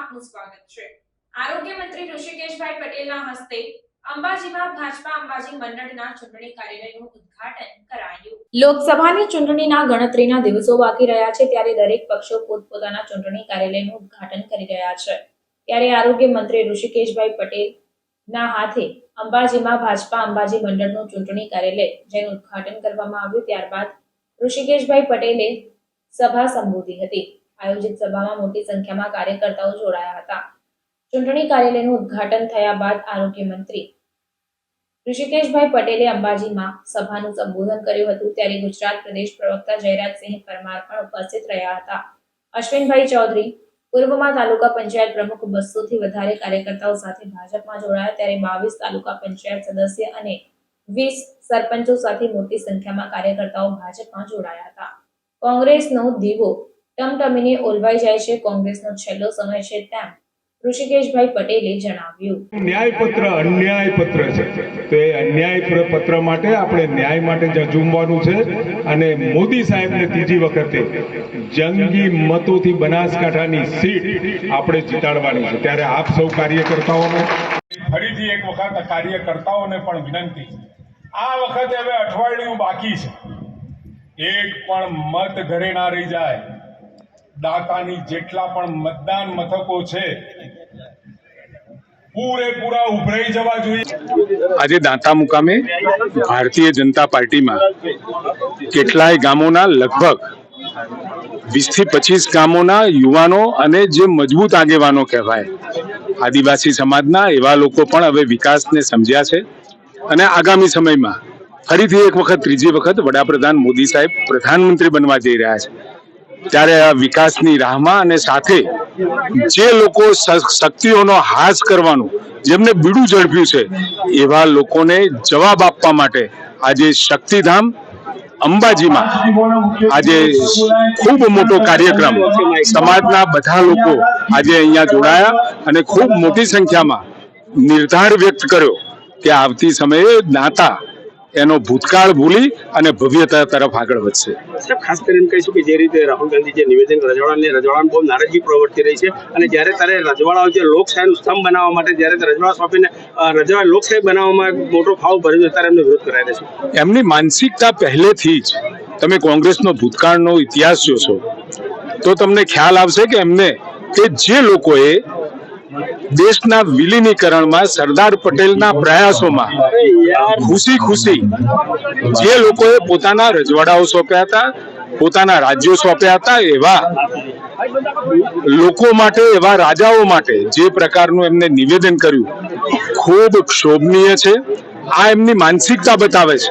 આપનું સ્વાગત છે। આરોગ્ય મંત્રી ઋષિકેશભાઈ પટેલના હસ્તે અંબાજીમાં ભાજપા અંબાજી મંડળના ચૂંટણી કાર્યાલયનું ઉદ્ઘાટન કરાયું। લોકસભાની ચૂંટણીના ગણતરીના દિવસો બાકી રહ્યા છે, ત્યારે દરેક પક્ષો પોતપોતાના ચૂંટણી કાર્યાલયનું ઉદ્ઘાટન કરી રહ્યા છે। ત્યારે આરોગ્ય મંત્રી ઋષિકેશભાઈ પટેલના હાથે અંબાજીમાં ભાજપા અંબાજી મંડળનું ચૂંટણી કાર્યાલય જેનું ઉદ્ઘાટન કરવામાં આવ્યું। ત્યારબાદ ઋષિકેશભાઈ પટેલે સભા સંબોધી હતી। આયોજિત સભામાં મોટી સંખ્યામાં કાર્યકર્તાઓ જોડાયા હતા। ચૂંટણી કાર્યાલયનું ઉદ્ઘાટન થયા બાદ આરોગ્ય મંત્રી ઋષિકેશભાઈ પટેલે અંબાજીમાં સભાનું સંબોધન કર્યું હતું। ત્યારે ગુજરાત પ્રદેશ પ્રવક્તા જયરાજસિંહ પરમાર પણ ઉપસ્થિત રહ્યા હતા। અશ્વિનભાઈ ચૌધરી પૂર્વમાં તાલુકા પંચાયત પ્રમુખ 200 થી વધારે કાર્યકર્તાઓ સાથે ભાજપમાં જોડાયા। ત્યારે 22 તાલુકા પંચાયત સદસ્ય અને 20 સરપંચો સાથે મોટી સંખ્યામાં કાર્યકર્તાઓ ભાજપમાં જોડાયા હતા। કોંગ્રેસનો દીવો ટમટમીને ઓલવાઈ જાય છે, કોંગ્રેસનો છેલ્લો સમય છે તેમ ઋષિકેશભાઈ પટેલે જણાવ્યું। ન્યાયપત્ર અન્યાયપત્ર છે, તો એ અન્યાય પત્ર માટે આપણે ન્યાય માટે ઝઝૂમવાનું છે અને મોદી સાહેબને ત્રીજી વખતે જંગી મતોથી બનાસકાંઠાની સીટ આપણે જીતાડવાની છે। ત્યારે આપ સૌ કાર્યકર્તાઓને ફરીથી એક વખત કાર્યકર્તાઓને પણ વિનંતી, આ વખતે હવે અઠવાડિયું બાકી છે, એક પણ મત ઘરે ના રહી જાય। દાતાની જેટલા પણ મતદાન મથકો છે પૂરેપૂરા ઉભરાઈ જવા જોઈએ। આજે દાંતા મુકામે ભારતીય જનતા પાર્ટીમાં કેટલાય ગામોના લગભગ 20 થી 25 ગામોના યુવાનો અને જે મજબૂત આગેવાનો કહેવાય આદિવાસી સમાજના એવા લોકો પણ હવે વિકાસને સમજ્યા છે અને આગામી સમયમાં ફરીથી એક વખત ત્રીજી વખત વડાપ્રધાન મોદી સાહેબ પ્રધાનમંત્રી બનવા જઈ રહ્યા છે। ત્યારે આ વિકાસની રાહમાં અને સાથે જે લોકો શક્તિઓનો હાસ કરવાનું જેમને બીડું ઝડપ્યું છે એવા લોકોને જવાબ આપવા માટે આજે શક્તિધામ અંબાજીમાં આજે ખૂબ મોટો કાર્યક્રમ સમાજના બધા લોકો આજે અહીંયા જોડાયા અને ખૂબ મોટી સંખ્યામાં નિર્ધાર વ્યક્ત કર્યો કે આવતી સમયે દાંતા એનો ભૂતકાળ ભૂલી અને ભવ્યતા તરફ આગળ વધશે। ખાસ કરીને કહીશું કે જે રીતે રાહુલ ગાંધી જે નિવેદન રજવાડાને બહુ નારાજગી પ્રવર્તી રહી છે અને જ્યારે તારે રજવાડાઓ જે લોકશાહીનું સ્તંભ બનાવવા માટે જ્યારે રજવાડા સોંપીને રજવાડા લોકશાહી બનાવવામાં મોટો ફાવ ભર્યો છે, ત્યારે એમને વિરોધ કરાય છે। એમની માનસિકતા પહેલેથી જ તમે કોંગ્રેસનો ભૂતકાળનો ઇતિહાસ જોશો તો તમને ખ્યાલ આવશે કે એમને કે જે લોકોએ દેશના વિલીનીકરણમાં સરદાર પટેલના પ્રયાસોમાં ખુશી ખુશી જે લોકોએ પોતાના રજવાડાઓ સોંપ્યા હતા, પોતાના રાજ્યો સોંપ્યા હતા, એવા લોકો માટે, એવા રાજાઓ માટે જે પ્રકારનું એમને નિવેદન કર્યું ખૂબ ક્ષોભનીય છે। આ એમની માનસિકતા બતાવે છે।